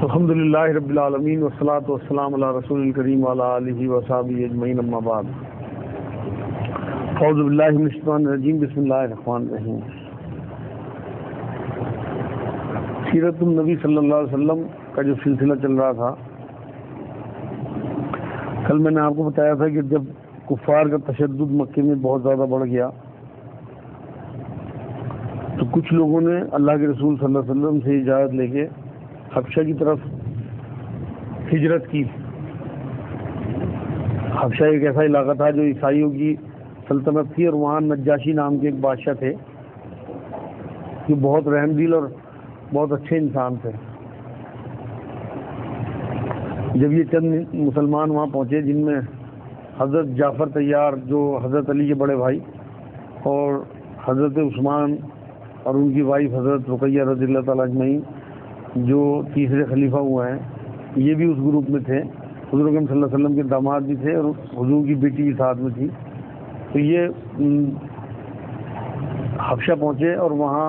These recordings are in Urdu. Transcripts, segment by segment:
الحمدللہ رب العالمین والصلاة والسلام علی رسول الکریم وعلی آلہ وصحبہ اجمعین اما بعد اعوذ باللہ من الشیطان الرجیم بسم اللہ الرحمن الرحیم سیرت النبی صلی اللہ علیہ وسلم کا جو سلسلہ چل رہا تھا، کل میں نے آپ کو بتایا تھا کہ جب کفار کا تشدد مکے میں بہت زیادہ بڑھ گیا تو کچھ لوگوں نے اللہ کے رسول صلی اللہ علیہ وسلم سے اجازت لے کے حبشہ کی طرف ہجرت کی۔ حبشہ ایک ایسا علاقہ تھا جو عیسائیوں کی سلطنت تھی، اور وہاں نجاشی نام کے ایک بادشاہ تھے جو بہت رحم دل اور بہت اچھے انسان تھے۔ جب یہ چند مسلمان وہاں پہنچے جن میں حضرت جعفر طیار جو حضرت علی کے بڑے بھائی، اور حضرت عثمان اور ان کی وائف حضرت رقیہ رضی اللہ تعالیٰ اجمعین جو تیسرے خلیفہ ہوئے ہیں، یہ بھی اس گروپ میں تھے۔ حضور اکرم صلی اللہ علیہ وسلم کے داماد بھی تھے اور حضور کی بیٹی بھی ساتھ میں تھی۔ تو یہ حبشہ پہنچے اور وہاں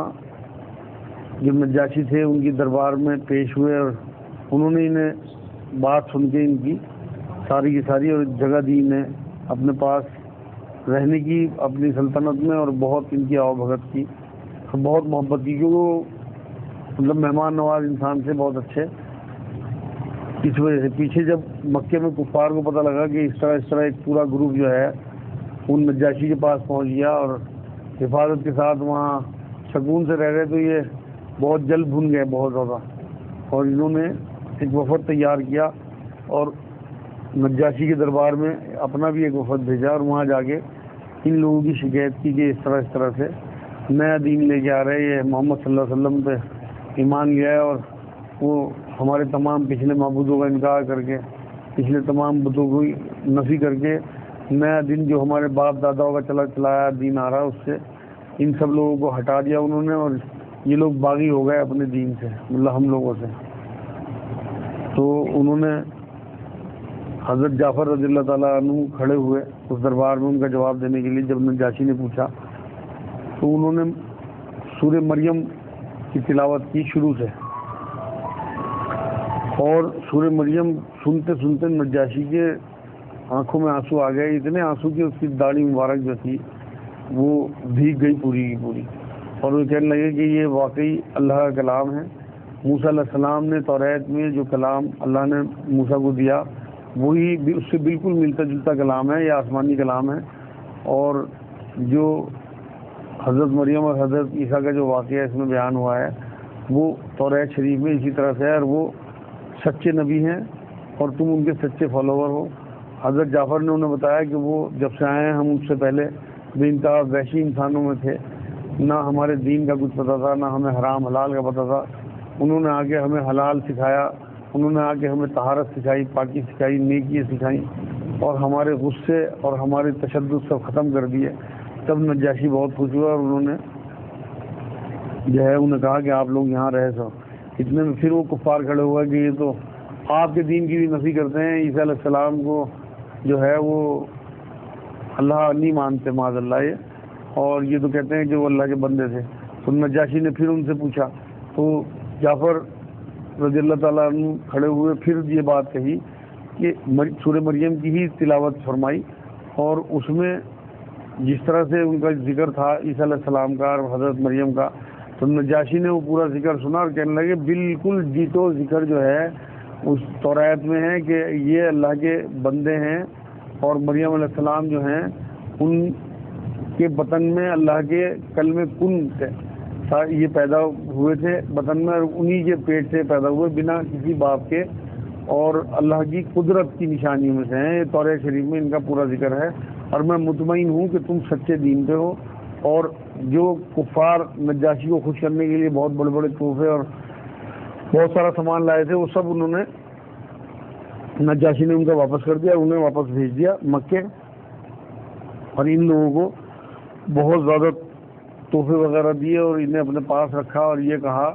جو نجاشی تھے ان کی دربار میں پیش ہوئے، اور انہوں نے انہیں بات سن کے ان کی ساری اور جگہ دی انہیں اپنے پاس رہنے کی اپنی سلطنت میں، اور بہت ان کی آؤ بھگت کی، بہت محبت کی، کیونکہ وہ مطلب مہمان نواز انسان سے بہت اچھے۔ اس وجہ سے پیچھے جب مکے میں کفار کو پتہ لگا کہ اس طرح ایک پورا گروپ جو ہے ان نجاشی کے پاس پہنچ گیا اور حفاظت کے ساتھ وہاں سکون سے رہ رہے، تو یہ بہت جلد بھن گئے بہت زیادہ، اور انہوں نے ایک وفد تیار کیا اور نجاشی کے دربار میں اپنا بھی ایک وفد بھیجا، اور وہاں جا کے ان لوگوں کی شکایت کی کہ اس طرح سے نیا دین لے کے آ رہے، یہ محمد صلی اللہ علیہ وسلم پہ ایمان لیا ہے، اور وہ ہمارے تمام پچھلے معبودوں کا انکار کر کے، پچھلے تمام بتوں کو نفی کر کے نیا دن جو ہمارے باپ داداؤں کا چلایا دین آ رہا ہے، اس سے ان سب لوگوں کو ہٹا دیا انہوں نے، اور یہ لوگ باغی ہو گئے اپنے دین سے، مطلب ہم لوگوں سے۔ تو انہوں نے حضرت جعفر رضی اللہ تعالیٰ عنہ کھڑے ہوئے اس دربار میں ان کا جواب دینے کے لیے۔ جب نجاشی نے پوچھا تو انہوں نے سورہ مریم کی تلاوت کی شروع سے، اور سورہ مریم سنتے سنتے نجاشی کے آنکھوں میں آنسو آ گئے، اتنے آنسو کہ اس کی داڑھی مبارک جو تھی وہ بھیگ گئی پوری کی پوری، اور وہ کہنے لگے کہ یہ واقعی اللہ کا کلام ہے۔ موسیٰ علیہ السلام نے توریت میں جو کلام اللہ نے موسیٰ کو دیا وہی اس سے بالکل ملتا جلتا کلام ہے، یہ آسمانی کلام ہے، اور جو حضرت مریم اور حضرت عیسیٰ کا جو واقعہ اس میں بیان ہوا ہے وہ توریت شریف میں اسی طرح سے ہے، اور وہ سچے نبی ہیں اور تم ان کے سچے فالوور ہو۔ حضرت جعفر نے انہیں بتایا کہ وہ جب سے آئے ہیں ہم اس سے پہلے بے انتہا وحشی انسانوں میں تھے، نہ ہمارے دین کا کچھ پتہ تھا، نہ ہمیں حرام حلال کا پتہ تھا۔ انہوں نے آ کے ہمیں حلال سکھایا، انہوں نے آ کے ہمیں طہارت سکھائی، پاکی سکھائی، نیکی سکھائیں، اور ہمارے غصے اور ہمارے تشدد سب ختم کر دیے۔ تب نجاشی بہت خوش ہوا، اور انہوں نے جو ہے انہیں کہا کہ آپ لوگ یہاں رہے سو۔ اتنے میں پھر وہ کفار کھڑے ہوا کہ یہ تو آپ کے دین کی بھی نفی کرتے ہیں، عیسیٰ علیہ السلام کو جو ہے وہ اللہ نہیں مانتے معاذ اللہ، یہ اور یہ تو کہتے ہیں کہ وہ اللہ کے بندے تھے۔ تو نجاشی نے پھر ان سے پوچھا، تو جعفر رضی اللہ تعالیٰ عنہ کھڑے ہوئے پھر یہ بات کہی کہ سورہ مریم کی ہی تلاوت فرمائی، اور اس میں جس طرح سے ان کا ذکر تھا عیسیٰ علیہ السلام کا اور حضرت مریم کا، تو نجاشی نے وہ پورا ذکر سنا اور کہنے لگے بالکل جیتو ذکر جو ہے اس توریت میں ہے کہ یہ اللہ کے بندے ہیں، اور مریم علیہ السلام جو ہیں ان کے بطن میں اللہ کے کلمہ کن سے یہ پیدا ہوئے تھے بطن میں، اور انہی کے پیٹ سے پیدا ہوئے بنا کسی باپ کے، اور اللہ کی قدرت کی نشانیوں میں سے ہیں۔ یہ توریت شریف میں ان کا پورا ذکر ہے، اور میں مطمئن ہوں کہ تم سچے دین پہ ہو۔ اور جو کفار نجاشی کو خوش کرنے کے لیے بہت بڑے بڑے تحفے اور بہت سارا سامان لائے تھے، وہ سب انہوں نے نجاشی نے ان کا واپس کر دیا، انہیں واپس بھیج دیا مکے، اور ان لوگوں کو بہت زیادہ تحفے وغیرہ دیے اور انہیں اپنے پاس رکھا، اور یہ کہا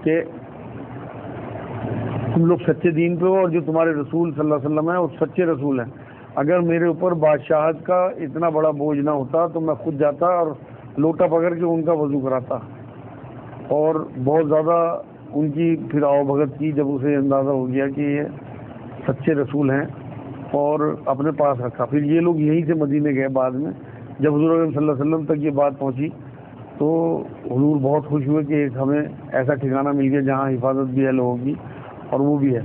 کہ تم لوگ سچے دین پہ ہو، اور جو تمہارے رسول صلی اللہ علیہ وسلم ہیں وہ سچے رسول ہیں۔ اگر میرے اوپر بادشاہت کا اتنا بڑا بوجھ نہ ہوتا تو میں خود جاتا اور لوٹا پکڑ کے ان کا وضو کراتا، اور بہت زیادہ ان کی پھر آؤ بھگت کی جب اسے اندازہ ہو گیا کہ یہ سچے رسول ہیں اور اپنے پاس رکھا. پھر یہ لوگ یہیں سے مدینے گئے. بعد میں جب حضور اکرم صلی اللہ علیہ وسلم تک یہ بات پہنچی تو حضور بہت خوش ہوئے کہ ایک ہمیں ایسا ٹھکانہ مل گیا جہاں حفاظت بھی ہے لوگوں کی اور وہ بھی ہے.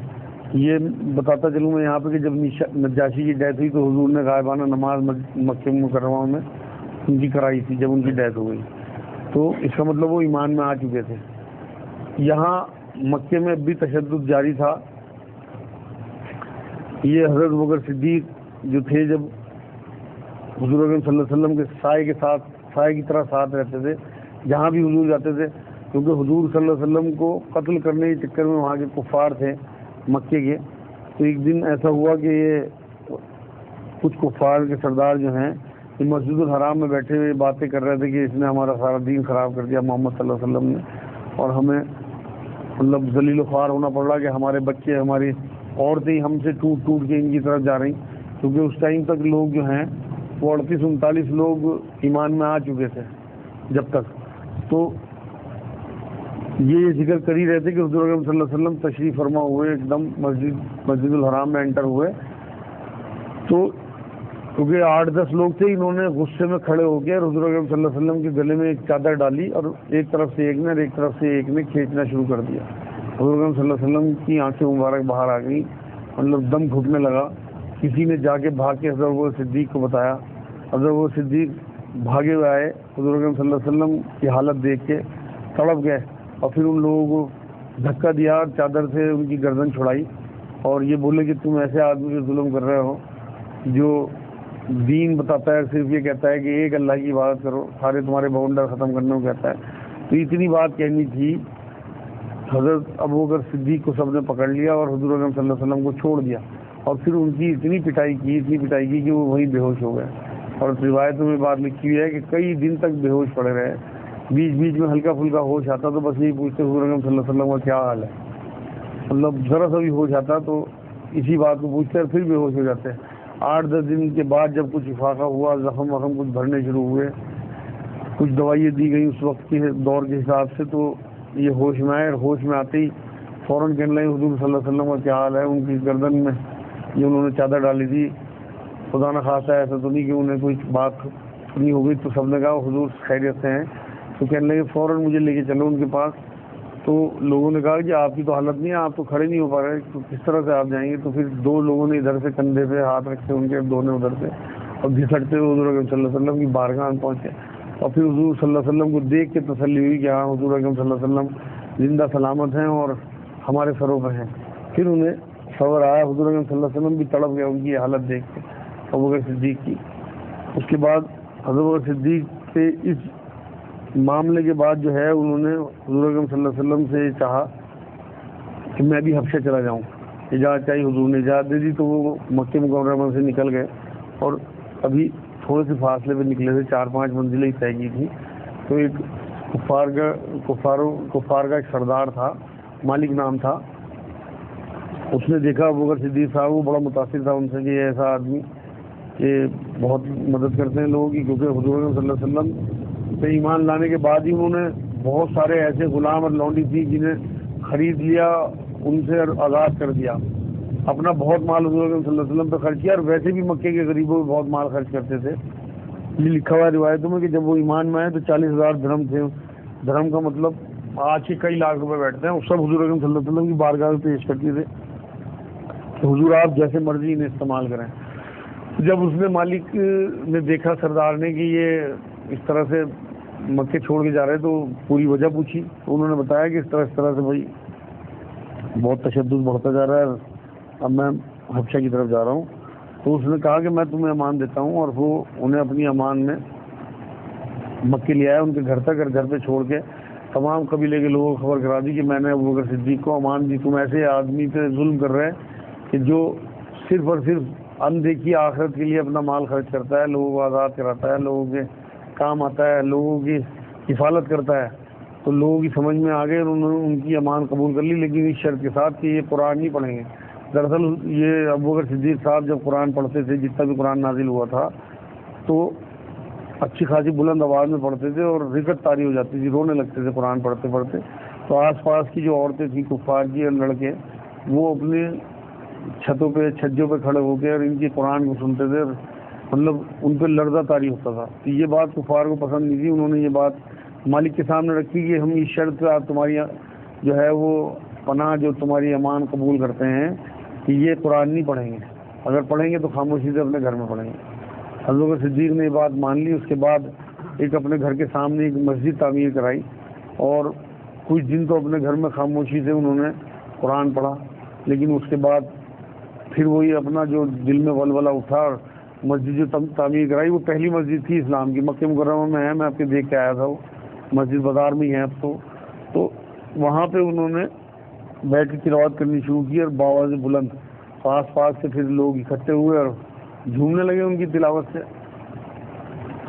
یہ بتاتا چلوں میں یہاں پہ کہ جب نجاشی کی ڈیتھ ہوئی تو حضور نے غائبانہ نماز مکہ مکرمہ میں ان کی کرائی تھی جب ان کی ڈیتھ ہو گئی. تو اس کا مطلب وہ ایمان میں آ چکے تھے. یہاں مکے میں اب بھی تشدد جاری تھا. یہ حضرت ابوبکر صدیق جو تھے جب حضور اکرم صلی اللہ علیہ وسلم کے سائے کی طرح ساتھ رہتے تھے جہاں بھی حضور جاتے تھے, کیونکہ حضور صلی اللہ علیہ وسلم کو قتل کرنے کے چکر میں وہاں کے کفار تھے مکے کے. تو ایک دن ایسا ہوا کہ یہ کچھ کفار کے سردار جو ہیں یہ مسجد الحرام میں بیٹھے ہوئے باتیں کر رہے تھے کہ اس نے ہمارا سارا دین خراب کر دیا محمد صلی اللہ علیہ وسلم نے, اور ہمیں مطلب ذلیل و خوار ہونا پڑ رہا کہ ہمارے بچے ہماری عورتیں ہم سے ٹوٹ کے ان کی طرف جا رہی, کیونکہ اس ٹائم تک لوگ جو ہیں وہ 38-39 لوگ ایمان میں آ چکے تھے جب تک. تو یہ ذکر کر ہی رہے تھے کہ حضور اکرم صلی اللہ علیہ وسلم تشریف فرما ہوئے ایک دم مسجد الحرام میں انٹر ہوئے. تو کیونکہ 8-10 لوگ تھے, انہوں نے غصے میں کھڑے ہو کے حضور اکرم صلی اللہ علیہ وسلم کے گلے میں ایک چادر ڈالی اور ایک طرف سے ایک نے اور ایک طرف سے ایک نے کھینچنا شروع کر دیا. حضور اکرم صلی اللہ علیہ وسلم کی آنکھیں مبارک باہر آ گئی, مطلب دم گھٹنے لگا. کسی نے جا کے بھاگ کے حضرت ابوبکر صدیق کو بتایا. حضرت ابوبکر صدیق بھاگے ہوئے آئے, حضور اکرم صلی اللہ علیہ وسلم کی حالت دیکھ کے تڑپ گئے اور پھر ان لوگوں کو دھکا دیا اور چادر سے ان کی گردن چھڑائی اور یہ بولے کہ تم ایسے آدمی پہ ظلم کر رہے ہو جو دین بتاتا ہے, صرف یہ کہتا ہے کہ ایک اللہ کی عبادت کرو, سارے تمہارے بونڈر ختم کرنے کو کہتا ہے. تو اتنی بات کہنی تھی. حضرت ابوبکر صدیق کو سب نے پکڑ لیا اور حضور اکرم صلی اللہ علیہ وسلم کو چھوڑ دیا اور پھر ان کی اتنی پٹائی کی کہ وہ وہیں بے ہوش ہو گئے. اور روایتوں میں بات لکھی ہوئی ہے کہ کئی دن تک بے ہوش پڑے رہے. بیچ میں ہلکا پھلکا ہوش آتا تو بس یہی پوچھتے حضور اکرم صلی اللہ علیہ وسلم کا کیا حال ہے, مطلب ذرا سا بھی ہوش آتا تو اسی بات کو پوچھتے اور پھر بے ہوش ہو جاتے. 8-10 دن کے بعد جب کچھ افاقہ ہوا, زخم کچھ بھرنے شروع ہوئے, کچھ دوائیں دی گئی اس وقت کے دور کے حساب سے, تو یہ ہوش میں آئے. اور ہوش میں آتے ہی فوراً کہنے لگے حضور صلی اللہ علیہ وسلم کا کیا حال ہے. ان کی گردن میں یہ انہوں نے چادر ڈالی تھی, خدا نہ خواستہ ایسا تو نہیں کہ انہیں کوئی بات سنی ہو گئی. تو سب نے کہا حضور خیریت سے ہیں. تو کہنے لگے فوراً مجھے لے کے چلو ان کے پاس. تو لوگوں نے کہا کہ آپ کی تو حالت نہیں ہے, آپ تو کھڑے نہیں ہو پا رہے, تو کس طرح سے آپ جائیں گے. تو پھر 2 لوگوں نے ادھر سے کندھے پہ ہاتھ رکھے ان کے, 2 نے ادھر سے, اور گھسٹتے ہوئے حضور اکرم صلی اللہ علیہ وسلم کی بارگاہ میں پہنچے. اور پھر حضور صلی اللہ علیہ وسلم کو دیکھ کے تسلی ہوئی کہ ہاں حضور اکرم صلی اللہ علیہ وسلم زندہ سلامت ہیں اور ہمارے سروں پہ ہیں. پھر انہیں صبر آیا. حضور اکرم صلی اللہ علیہ وسلم بھی تڑپ گیا ان کی حالت دیکھ کے ابوبکر صدیق کی. اس کے بعد حضرت ابوبکر صدیق سے اس معاملے کے بعد جو ہے انہوں نے حضور اکرم صلی اللہ علیہ وسلم سے چاہا کہ میں بھی حبشہ چلا جاؤں. اجازت چاہیے, حضور نے اجازت دے دی. تو وہ مکہ مکرمہ سے نکل گئے اور ابھی تھوڑے سے فاصلے پہ نکلے تھے, 4-5 منزلیں طے کی تھی. تو ایک کفار کا ایک سردار تھا, مالک نام تھا. اس نے دیکھا ابوبکر صدیق صاحب, وہ بڑا متاثر تھا ان سے کہ ایسا آدمی کہ بہت مدد کرتے ہیں لوگوں کی, کیونکہ حضور صلی اللہ علیہ وسلم پہ ایمان لانے کے بعد ہی انہوں نے بہت سارے ایسے غلام اور لونڈی تھی جنہیں خرید لیا, ان سے آزاد کر دیا. اپنا بہت مال حضور صلی اللہ علیہ وسلم پہ خرچ کیا, اور ویسے بھی مکے کے غریبوں پہ بہت مال خرچ کرتے تھے. یہ لکھا ہوا ہے روایتوں میں کہ جب وہ ایمان میں آئے تو 40,000 درہم تھے. درہم کا مطلب آج کے کئی لاکھ روپے بیٹھتے ہیں. وہ سب حضور صلی اللہ علیہ وسلم کی بارگاہ میں پیش کرتے تھے کہ حضور آپ جیسے مرضی انہیں استعمال کریں. جب اس نے مالک نے دیکھا سردار نے کہ یہ اس طرح سے مکے چھوڑ کے جا رہے, تو پوری وجہ پوچھی. تو انہوں نے بتایا کہ اس طرح سے بھائی بہت تشدد بڑھتا جا رہا ہے, اب میں حبشہ کی طرف جا رہا ہوں. تو اس نے کہا کہ میں تمہیں امان دیتا ہوں, اور وہ انہیں اپنی امان میں مکے لے آیا ان کے گھر تک, اور گھر پہ چھوڑ کے تمام قبیلے کے لوگوں کو خبر کرا دی کہ میں نے ابوبکر صدیق کو امان دی. تم ایسے آدمی پہ ظلم کر رہے ہیں کہ جو صرف اور صرف اندیکھی آخرت کے لیے اپنا مال خرچ کرتا ہے, لوگوں کو آزاد کراتا ہے, لوگوں کے کام آتا ہے, لوگوں کی حفاظت کرتا ہے. تو لوگوں کی سمجھ میں آ گئے, انہوں نے ان کی امان قبول کر لی, لیکن اس شرط کے ساتھ کہ یہ قرآن نہیں پڑھیں گے. دراصل یہ ابوبکر صدیق صاحب جب قرآن پڑھتے تھے, جتنا بھی قرآن نازل ہوا تھا, تو اچھی خاصی بلند آواز میں پڑھتے تھے اور رکت طاری ہو جاتی تھی, رونے لگتے تھے قرآن پڑھتے پڑھتے. تو آس پاس کی جو عورتیں تھیں کفار کی اور لڑکے وہ اپنے چھتوں پہ چھجوں پہ کھڑے ہو کے اور ان کی قرآن کو سنتے تھے، مطلب ان پہ لرزہ طاری ہوتا تھا. تو یہ بات کفار کو پسند نہیں تھی. انہوں نے یہ بات مالک کے سامنے رکھی کہ ہم اس شرط پہ آپ تمہاری جو ہے وہ پناہ جو تمہاری امان قبول کرتے ہیں کہ یہ قرآن نہیں پڑھیں گے، اگر پڑھیں گے تو خاموشی سے اپنے گھر میں پڑھیں گے. حضرت صدیق نے یہ بات مان لی. اس کے بعد ایک اپنے گھر کے سامنے ایک مسجد تعمیر کرائی اور کچھ دن تو اپنے گھر میں خاموشی سے انہوں نے قرآن پڑھا. لیکن اس کے بعد پھر وہی اپنا جو دل میں ولولہ اٹھا اور مسجد جو تعمیر کرائی وہ پہلی مسجد تھی اسلام کی، مکہ مکرمہ میں ہے، میں آپ کے دیکھ کے آیا تھا. وہ مسجد بازار میں ہی ہے اب تو وہاں پہ انہوں نے بیٹھ کے تلاوت کرنی شروع کی اور باواز بلند. آس پاس سے پھر لوگ اکٹھے ہوئے اور جھومنے لگے ان کی تلاوت سے.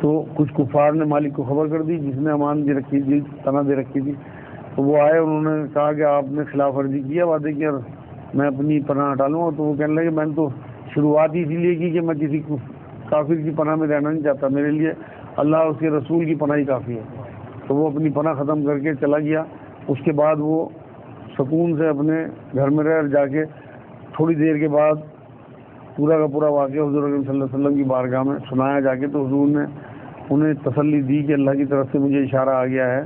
تو کچھ کفار نے مالک کو خبر کر دی جس نے امان دے رکھی تھی، پناہ دے رکھی تھی. تو وہ آئے، انہوں نے کہا کہ آپ نے خلاف ورزی کیا وعدے کی اور میں اپنی پناہ ہٹا لوں گا. تو وہ کہنے لگے میں نے تو شروعات اسی لیے کی کہ میں کسی کافر کی پناہ میں رہنا نہیں چاہتا، میرے لیے اللہ اس کے رسول کی پناہ ہی کافی ہے. تو وہ اپنی پناہ ختم کر کے چلا گیا. اس کے بعد وہ سکون سے اپنے گھر میں رہ اور جا کے تھوڑی دیر کے بعد پورا کا پورا واقعہ حضور اکرم صلی اللہ علیہ وسلم کی بارگاہ میں سنایا جا کے. تو حضور نے انہیں تسلی دی کہ اللہ کی طرف سے مجھے اشارہ آ گیا ہے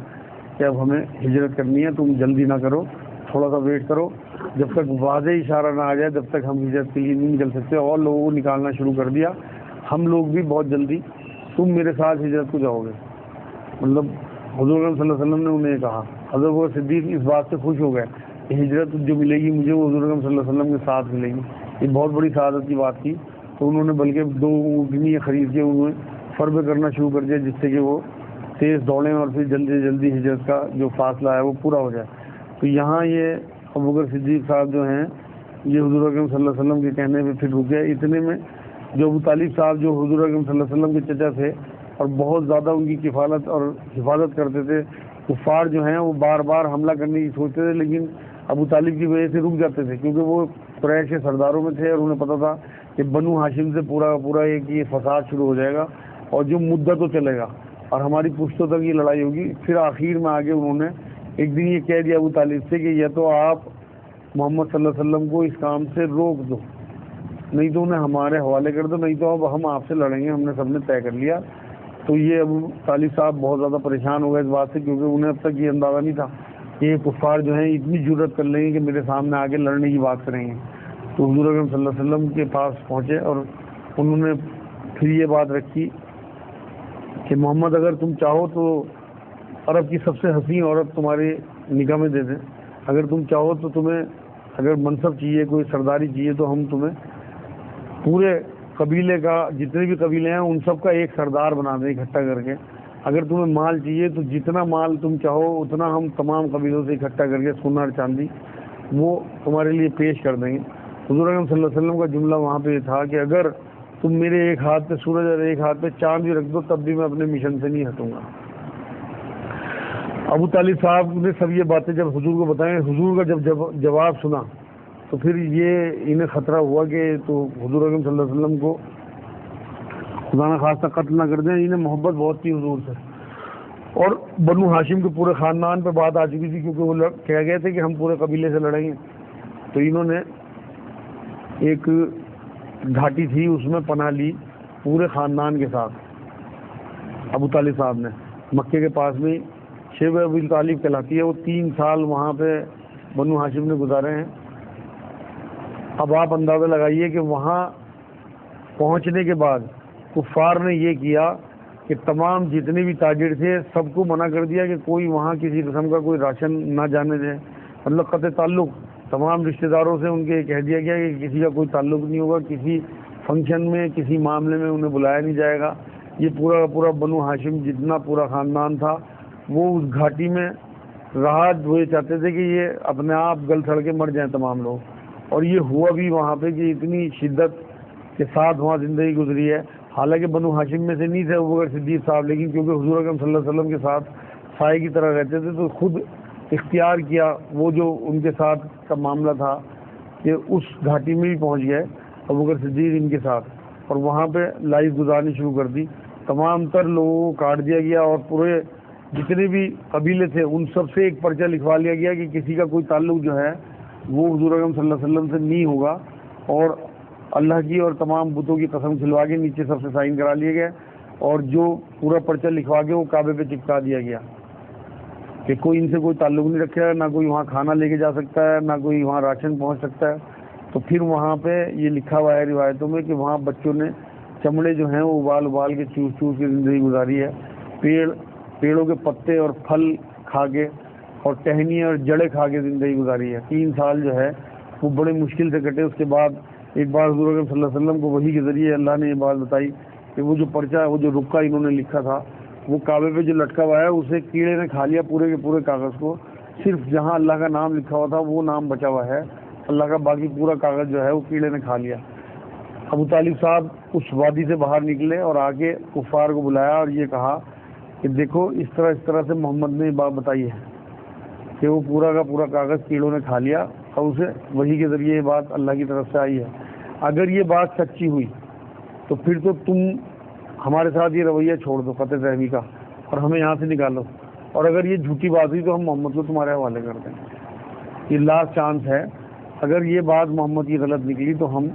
کہ اب ہمیں ہجرت کرنی ہے، تم جلدی نہ کرو، تھوڑا سا ویٹ کرو، جب تک واضح اشارہ نہ آ جائے جب تک ہم ہجرت کے لیے نہیں نکل سکتے. اور لوگوں کو نکالنا شروع کر دیا. ہم لوگ بھی بہت جلدی تم میرے ساتھ ہجرت کو جاؤ گے. مطلب حضور اکرم صلی اللہ علیہ وسلم نے انہیں کہا. حضرت صدیق اس بات سے خوش ہو گئے کہ ہجرت جو ملے گی مجھے وہ حضور اکرم صلی اللہ علیہ وسلم کے ساتھ ملے گی. یہ بہت بڑی سعادت کی بات تھی. تو انہوں نے بلکہ 2 اونٹنی خرید کے انہیں فربے کرنا شروع کر دیا جس سے کہ وہ تیز دوڑیں اور پھر جلدی جلدی ہجرت کا جو فاصلہ ہے وہ پورا ہو جائے. تو یہاں یہ ابوبکر صدیق صاحب جو ہیں یہ حضور اکرم صلی اللہ علیہ وسلم کے کہنے پہ پھر رکے. اتنے میں جو ابو طالب صاحب جو حضور اکرم صلی اللہ علیہ وسلم کے چچا تھے اور بہت زیادہ ان کی کفالت اور حفاظت کرتے تھے، کفار جو ہیں وہ بار بار حملہ کرنے کی سوچتے تھے لیکن ابو طالب کی وجہ سے رک جاتے تھے کیونکہ وہ قریش کے سرداروں میں تھے اور انہیں پتہ تھا کہ بنو ہاشم سے پورا ایک یہ فساد شروع ہو جائے گا اور جو مدت تو چلے گا اور ہماری پشتوں تک یہ لڑائی ہوگی. پھر آخر میں آگے انہوں نے ایک دن یہ کہہ دیا ابو طالب سے کہ یا تو آپ محمد صلی اللہ علیہ وسلم کو اس کام سے روک دو، نہیں تو انہیں ہمارے حوالے کر دو، نہیں تو اب ہم آپ سے لڑیں گے، ہم نے سب نے طے کر لیا. تو یہ ابو طالب صاحب بہت زیادہ پریشان ہو گئے اس بات سے کیونکہ انہیں اب تک یہ اندازہ نہیں تھا کہ یہ کفار جو ہیں اتنی جرأت کر لیں گے کہ میرے سامنے آگے لڑنے کی بات کریں گے. تو حضور اکرم صلی اللہ علیہ وسلم کے پاس پہنچے اور انہوں نے پھر یہ بات رکھی کہ محمد اگر تم چاہو تو عرب کی سب سے حسین عورت تمہاری نگاہ میں دے دیں، اگر تم چاہو تو تمہیں اگر منصب چاہیے، کوئی سرداری چاہیے تو ہم تمہیں پورے قبیلے کا جتنے بھی قبیلے ہیں ان سب کا ایک سردار بنا دیں اکٹھا کر کے. اگر تمہیں مال چاہیے تو جتنا مال تم چاہو اتنا ہم تمام قبیلوں سے اکٹھا کر کے سونا اور چاندی وہ تمہارے لیے پیش کر دیں گے. حضور اکرم صلی اللہ علیہ وسلم کا جملہ وہاں پہ یہ تھا کہ اگر تم میرے ایک ہاتھ پہ سورج اور ایک ہاتھ پہ چاند بھی رکھ دو تب بھی میں اپنے مشن سے نہیں ہٹوں گا. ابو طالب صاحب نے سب یہ باتیں جب حضور کو بتائیں، حضور کا جب جواب سنا تو پھر یہ انہیں خطرہ ہوا کہ تو حضور اکرم صلی اللہ علیہ وسلم کو خدا نہ خواستہ قتل نہ کر دیں. انہیں محبت بہت تھی حضور سے اور بنو ہاشم کے پورے خاندان پہ بات آ چکی تھی کیونکہ وہ کہہ گئے تھے کہ ہم پورے قبیلے سے لڑیں گے. تو انہوں نے ایک گھاٹی تھی اس میں پناہ لی پورے خاندان کے ساتھ. ابو طالب صاحب نے مکے کے پاس میں شیب ابو طالب کہلاتی ہے، وہ 3 سال وہاں پہ بنو ہاشم نے گزارے ہیں. اب آپ اندازہ لگائیے کہ وہاں پہنچنے کے بعد کفار نے یہ کیا کہ تمام جتنے بھی تاجر تھے سب کو منع کر دیا کہ کوئی وہاں کسی قسم کا کوئی راشن نہ جانے دے. مطلب قطع تعلق تمام رشتہ داروں سے ان کے کہہ دیا گیا کہ کسی کا کوئی تعلق نہیں ہوگا، کسی فنکشن میں کسی معاملے میں انہیں بلایا نہیں جائے گا. یہ پورا کا پورا بنو ہاشم جتنا پورا خاندان تھا وہ اس گھاٹی میں رہا. وہ چاہتے تھے کہ یہ اپنے آپ گل سڑ کے مر جائیں تمام لوگ، اور یہ ہوا بھی وہاں پہ کہ اتنی شدت کے ساتھ وہاں زندگی گزری ہے. حالانکہ بنو ہاشم میں سے نہیں تھے ابوبکر صدیق صاحب، لیکن کیونکہ حضور اکرم صلی اللہ علیہ وسلم کے ساتھ سائے کی طرح رہتے تھے تو خود اختیار کیا وہ جو ان کے ساتھ کا معاملہ تھا کہ اس گھاٹی میں بھی پہنچ گئے ابوبکر صدیق ان کے ساتھ اور وہاں پہ لائف گزارنی شروع کر دی. تمام تر لوگوں کو کاٹ دیا گیا اور پورے جتنے بھی قبیلے تھے ان سب سے ایک پرچہ لکھوا لیا گیا کہ کسی کا کوئی تعلق جو ہے وہ حضور اکرم صلی اللہ علیہ وسلم سے نہیں ہوگا، اور اللہ کی اور تمام بتوں کی قسم کھلوا کے نیچے سب سے سائن کرا لیے گئے، اور جو پورا پرچہ لکھوا کے وہ کعبے پہ چپکا دیا گیا کہ کوئی ان سے کوئی تعلق نہیں رکھے گا، نہ کوئی وہاں کھانا لے کے جا سکتا ہے، نہ کوئی وہاں راشن پہنچ سکتا ہے۔ تو پھر وہاں پہ یہ لکھا ہوا ہے روایتوں میں کہ وہاں بچوں نے چمڑے جو ہیں وہ ابال ابال کے چوس چوس کے زندگی گزاری ہے، پیڑوں کے پتے اور پھل کھا کے اور ٹہنیاں اور جڑیں کھا کے زندگی گزاری ہے۔ 3 سال جو ہے وہ بڑے مشکل سے کٹے۔ اس کے بعد ایک بار حضور اکرم صلی اللہ علیہ وسلم کو وحی کے ذریعے اللہ نے یہ بات بتائی کہ وہ جو پرچہ، وہ جو رکا انہوں نے لکھا تھا وہ کعبے پہ جو لٹکا ہوا ہے اسے کیڑے نے کھا لیا، پورے کے پورے کاغذ کو، صرف جہاں اللہ کا نام لکھا ہوا تھا وہ نام بچا ہوا ہے، اللہ کا باقی پورا کاغذ جو ہے وہ کیڑے نے کھا لیا۔ ابو طالب صاحب اس وادی سے باہر نکلے اور آگے کفار کو بلایا اور یہ کہا کہ دیکھو اس طرح سے محمد نے یہ بات بتائی ہے کہ وہ پورا کا پورا کاغذ کیڑوں نے کھا لیا، اور اسے وحی کے ذریعے یہ بات اللہ کی طرف سے آئی ہے۔ اگر یہ بات سچی ہوئی تو پھر تو تم ہمارے ساتھ یہ رویہ چھوڑ دو فتح طیبی کا اور ہمیں یہاں سے نکالو، اور اگر یہ جھوٹی بات ہوئی تو ہم محمد کو تمہارے حوالے کر دیں۔ یہ لاسٹ چانس ہے، اگر یہ بات محمد کی غلط نکلی تو ہم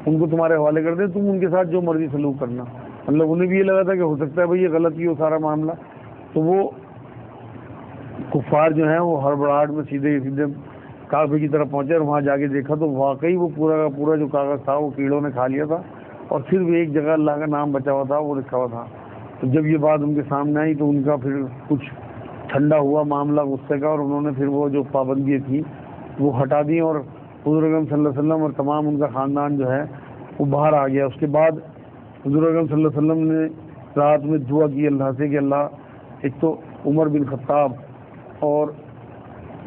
ان کو تمہارے حوالے کر دیں، تم ان کے ساتھ جو مرضی سلوک کرنا۔ مطلب انہیں بھی یہ لگا تھا کہ ہو سکتا ہے بھائی یہ غلط ہی ہو سارا معاملہ، تو وہ کفار جو ہیں وہ ہڑبڑاہٹ میں سیدھے کعبے کی طرف پہنچے اور وہاں جا کے دیکھا تو واقعی وہ پورا کا پورا جو کاغذ تھا وہ کیڑوں نے کھا لیا تھا، اور صرف ایک جگہ اللہ کا نام بچا ہوا تھا، وہ لکھا ہوا تھا۔ تو جب یہ بات ان کے سامنے آئی تو ان کا پھر کچھ ٹھنڈا ہوا معاملہ غصے کا، اور انہوں نے پھر وہ جو پابندیاں تھیں وہ ہٹا دیں، اور حضور اکرم صلی اللہ علیہ وسلم اور تمام ان کا خاندان جو ہے وہ باہر آ گیا۔ اس کے بعد حضور اکرم صلی اللہ علیہ وسلم نے رات میں دعا کی اللہ سے کہ اللہ، ایک تو عمر بن خطاب اور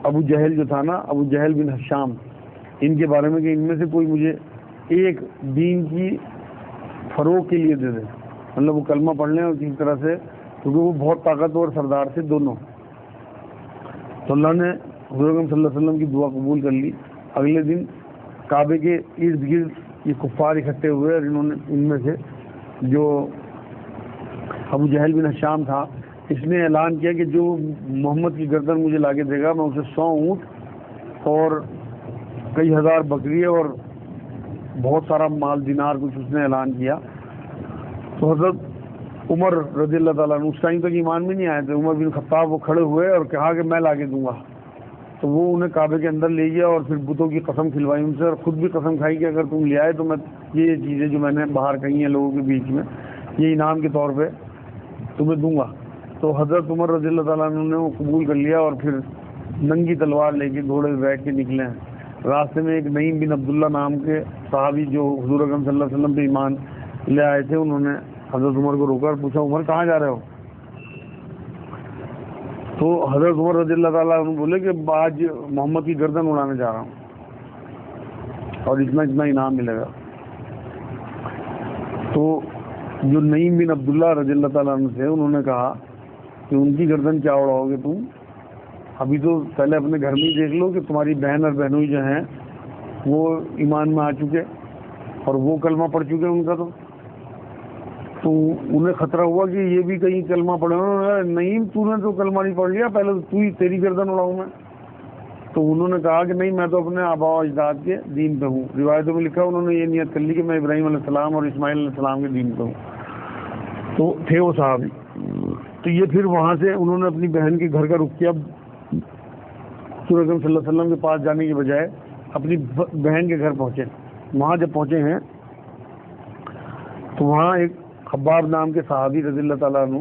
ابو جہل جو تھا نا، ابو جہل بن ہشام، ان کے بارے میں کہ ان میں سے کوئی مجھے ایک دین کی فروغ کے لیے دے دے، مطلب وہ کلمہ پڑھ لیں اور کسی طرح سے، کیونکہ وہ بہت طاقتور سردار تھے دونوں۔ تو اللہ نے حضور اکرم صلی اللہ علیہ وسلم کی دعا قبول کر لی۔ اگلے دن کعبے کے ارد گرد یہ کفار اکٹھے ہوئے، اور انہوں نے ان میں سے جو ابو جہل بن ہشام تھا اس نے اعلان کیا کہ جو محمد کی گردن مجھے لا کے دے گا میں اسے 100 اونٹ اور کئی ہزار بکریے اور بہت سارا مال دینار کچھ اس نے اعلان کیا۔ تو حضرت عمر رضی اللہ تعالیٰ عنہ اس ٹائم تک ایمان میں نہیں آئے تھے، عمر بن خطاب وہ کھڑے ہوئے اور کہا کہ میں لا کے دوں گا۔ تو وہ انہیں کعبے کے اندر لے گیا اور پھر بتوں کی قسم کھلوائی ان سے، اور خود بھی قسم کھائی کہ اگر تم لے آئے تو میں یہ چیزیں جو میں نے باہر کہی ہیں لوگوں کے بیچ میں یہ انعام کے طور پہ تمہیں دوں گا۔ تو حضرت عمر رضی اللہ تعالیٰ عنہ نے وہ قبول کر لیا، اور پھر ننگی تلوار لے کے گھوڑے پہ بیٹھ کے نکلے ہیں۔ راستے میں ایک نعیم بن عبداللہ نام کے صحابی جو حضور اکرم صلی اللہ علیہ وسلم پہ ایمان لے آئے تھے، انہوں نے حضرت عمر کو روکا اور پوچھا عمر کہاں جا رہے ہو؟ تو حضرت عمر رضی اللہ تعالیٰ عنہ بولے کہ آج محمد کی گردن اڑانے جا رہا ہوں اور اتنا انعام ملے گا۔ تو جو نعیم بن عبداللہ رضی اللہ تعالیٰ عنہ تھے انہوں نے کہا کہ ان کی گردن کیا اڑاؤ گے تم؟ ابھی تو پہلے اپنے گھر میں ہی دیکھ لو کہ تمہاری بہن اور بہنوئی جو ہیں وہ ایمان میں آ چکے اور وہ کلمہ پڑھ چکے ان کا، تو انہیں خطرہ ہوا کہ یہ بھی کہیں کلمہ پڑھے۔ نہیں، تو نے تو کلمہ نہیں پڑھ لیا، پہلے تو تیری گردن اڑاؤں میں؟ تو انہوں نے کہا کہ نہیں، میں تو اپنے آباء و اجداد کے دین پہ ہوں۔ روایتوں میں لکھا انہوں نے یہ نیت کر لی کہ میں ابراہیم علیہ السلام اور اسماعیل علیہ السلام کے دین پہ ہوں۔ تو تھے وہ صحابی۔ تو یہ پھر وہاں سے انہوں نے اپنی بہن کے گھر کا رخ کیا، رسول اکرم صلی اللہ علیہ وسلم کے پاس جانے کے بجائے اپنی بہن کے گھر پہنچے۔ وہاں جب پہنچے ہیں تو وہاں ایک خباب نام کے صحابی رضی اللہ تعالیٰ عنہ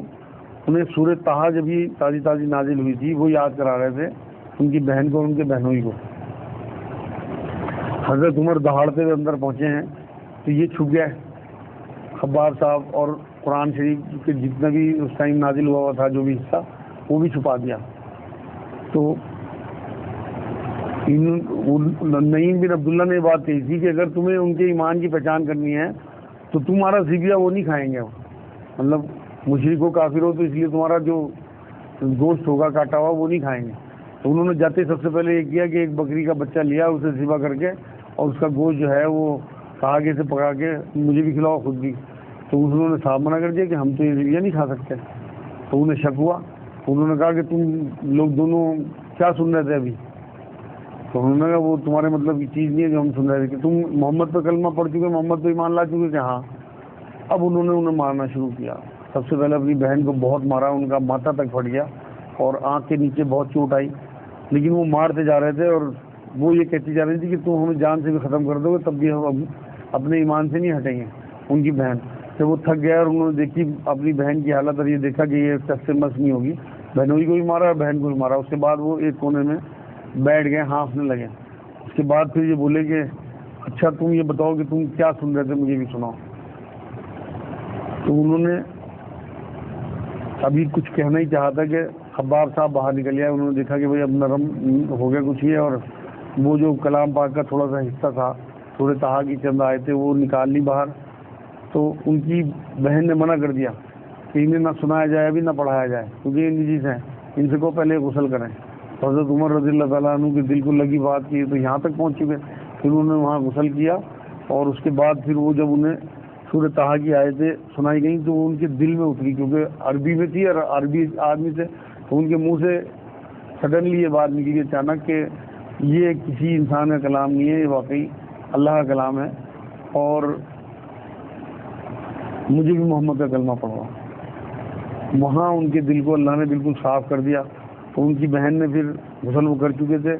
انہیں سورہ طٰہٰ جب یہ تازی نازل ہوئی تھی وہ یاد کرا رہے تھے ان کی بہن کو اور ان کے بہنوئی کو۔ حضرت عمر دہاڑتے ہوئے اندر پہنچے ہیں تو یہ چھپ گئے خباب صاحب، اور قرآن شریف کے جتنا بھی اس ٹائم نازل ہوا تھا جو بھی حصہ وہ بھی چھپا دیا۔ تو نعیم بن عبداللہ نے بات کہی تھی کہ اگر تمہیں ان کے ایمان کی پہچان کرنی ہے تو تمہارا ذبیحہ وہ نہیں کھائیں گے، مطلب مشرک ہو کافر ہو تو اس لیے تمہارا جو گوشت ہوگا کاٹا ہوا وہ نہیں کھائیں گے۔ تو انہوں نے جاتے سب سے پہلے یہ کیا کہ ایک بکری کا بچہ لیا، اسے ذبح کر کے اور اس کا گوشت جو ہے وہ کہا کہ اسے پکا کے مجھے بھی کھلاؤ خود بھی۔ تو انہوں نے صاحب منع کر دیا کہ ہم تو یہ ذبیحہ نہیں کھا سکتے۔ تو انہیں شک ہوا، انہوں نے کہا کہ تم لوگ دونوں کیا سن رہے تھے ابھی؟ تو انہوں نے کہا وہ تمہارے مطلب کی چیز نہیں ہے جو ہم سن رہے تھے کہ تم محمد پہ کلمہ پڑھ چکے، محمد پہ ایمان لا چکے کہ ہاں۔ اب انہوں نے انہیں مارنا شروع کیا. سب سے پہلے اپنی بہن کو بہت مارا، ان کا ماتھا تک پھٹ گیا اور آنکھ کے نیچے بہت چوٹ آئی، لیکن وہ مارتے جا رہے تھے اور وہ یہ کہتی جا رہی تھی کہ تم ہمیں جان سے بھی ختم کر دو گے تب بھی ہم اپنے ایمان سے نہیں ہٹیں گے. ان کی بہن جب وہ تھک گیا اور انہوں نے دیکھی اپنی بہن کی حالت اور یہ دیکھا کہ یہ شخص سے مس نہیں ہوگی، بہنوئی کو بھی مارا اور بہن کو بھی مارا. اس کے بعد وہ ایک کونے میں بیٹھ گئے، ہانفنے لگے. اس کے بعد پھر یہ بولے کہ اچھا تم یہ بتاؤ کہ تم کیا سن رہے تھے، مجھے بھی سناؤ. تو انہوں نے ابھی کچھ کہنا ہی چاہا تھا کہ خباب صاحب باہر نکل گیا. انہوں نے دیکھا کہ بھائی اب نرم ہو گیا کچھ یہ، اور وہ جو کلام پاک کا تھوڑا سا حصہ تھا، سورہ طٰہٰ کی چند آیتیں وہ نکال لی باہر. تو ان کی بہن نے منع کر دیا کہ انہیں نہ سنایا جائے ابھی نہ پڑھایا جائے، کیونکہ یہ نجیس ہیں، ان سے کو پہلے غسل کریں. حضرت عمر رضی اللہ تعالیٰ عنہ کے دل کو لگی بات کی تو یہاں تک پہنچ چکے. پھر انہوں نے وہاں غسل کیا اور اس کے بعد پھر وہ جب انہیں سورہ طٰہٰ کی آیتیں سنائی گئیں تو وہ ان کے دل میں اتری، کیونکہ عربی میں تھی اور عربی آدمی سے، تو ان کے منہ سے سڈنلی یہ بات نکلی اچانک کہ یہ کسی انسان کا کلام نہیں ہے، یہ واقعی اللہ کا کلام ہے اور مجھے بھی محمد کا کلمہ پڑھوا. وہاں ان کے دل کو اللہ نے بالکل صاف کر دیا. تو ان کی بہن نے پھر غسل وہ کر چکے تھے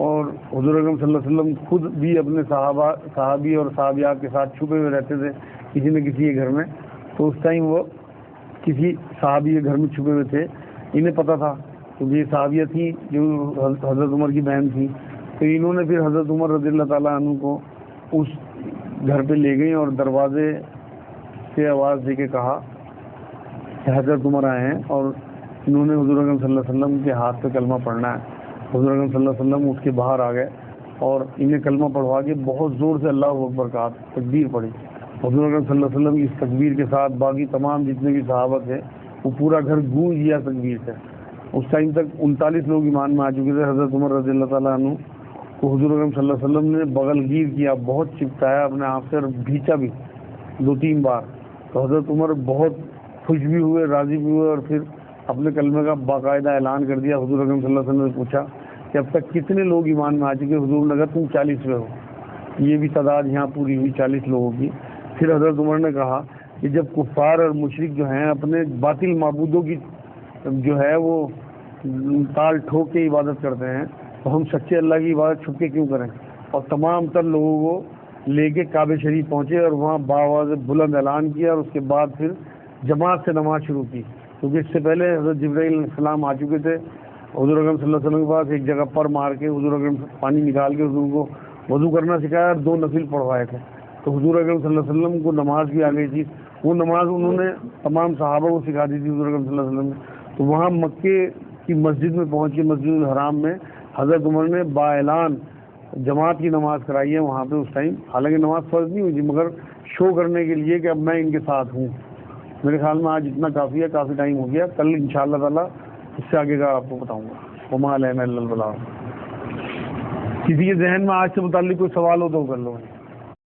اور حضور اکرم صلی اللہ علیہ وسلم خود بھی اپنے صحابی اور صحابیات کے ساتھ چھپے ہوئے رہتے تھے کسی نہ کسی کے گھر میں. تو اس ٹائم وہ کسی صحابی کے گھر میں چھپے ہوئے تھے. انہیں پتہ تھا کیونکہ یہ صحابیہ تھیں جو حضرت عمر کی بہن تھیں. تو انہوں نے پھر حضرت عمر رضی اللہ تعالیٰ عنہ کو اس گھر پہ لے گئیں اور دروازے سے آواز دے کے کہا کہ حضرت عمر آئے ہیں اور انہوں نے حضور اکرم صلی اللہ علیہ وسلم کے ہاتھ پہ کلمہ پڑھنا ہے. حضور اکرم صلی اللہ علیہ وسلم اٹھ کے باہر آ گئے اور انہیں کلمہ پڑھوا کے بہت زور سے اللہ اکبر کہا، تکبیر پڑھی. حضور اکرم صلی اللہ علیہ وسلم کی اس تکبیر کے ساتھ باقی تمام جتنے بھی صحابہ تھے وہ پورا گھر گونج گیا تکبیر سے. اس ٹائم تک 39 لوگ ایمان میں آ چکے تھے. حضرت عمر رضی اللہ تعالیٰ عنہ کو حضور اکرم صلی اللہ علیہ وسلم نے بغل گیر کیا، بہت چپکایا اپنے آپ سے اور بھیچا بھی 2-3 بار. تو حضرت عمر بہت خوش بھی ہوئے، راضی بھی ہوئے اور پھر اپنے کلمے کا باقاعدہ اعلان کر دیا. حضور اکرم صلی اللہ علیہ وسلم نے پوچھا کہ اب تک کتنے لوگ ایمان میں آ چکے؟ حضور نے کہا تم 40ویں ہو. یہ بھی تعداد یہاں پوری ہوئی 40 لوگوں کی. پھر حضرت عمر نے کہا کہ جب کفار اور مشرک جو ہیں اپنے باطل معبودوں کی جو ہے وہ تال ٹھوک کے عبادت کرتے ہیں تو ہم سچے اللہ کی عبادت چھپ کے کیوں کریں؟ اور تمام تر لوگوں کو لے کے کعبہ شریف پہنچے اور وہاں باآواز بلند اعلان کیا اور اس کے بعد پھر جماعت سے نماز شروع کی. کیونکہ اس سے پہلے حضرت جبرائیل علیہ السلام آ چکے تھے حضور اکرم صلی اللہ علیہ وسلم کے پاس، ایک جگہ پر مار کے حضور اکرم پانی نکال کے حضور کو وضو کرنا سکھایا اور 2 نفل پڑھوائے تھے. تو حضور اکرم صلی اللہ علیہ وسلم کو نماز بھی آ گئی تھی. وہ نماز انہوں نے تمام صحابہ کو سکھا دی تھی حضور اکرم صلی اللہ علیہ وسلم نے. تو وہاں مکے کی مسجد میں پہنچ کے مسجد الحرام میں حضرت عمر نے با اعلان جماعت کی نماز کرائی ہے وہاں پہ. اس ٹائم حالانکہ نماز فرض نہیں ہوئی تھی مگر شو کرنے کے لیے کہ اب میں ان کے ساتھ ہوں. میرے خیال میں آج اتنا کافی ہے، کافی ٹائم ہو گیا. کل انشاءاللہ تعالیٰ اس سے آگے کا آپ کو بتاؤں گا. وما علینا الا البلاغ. کسی کے ذہن میں آج سے متعلق کوئی سوال ہو تو کر لو.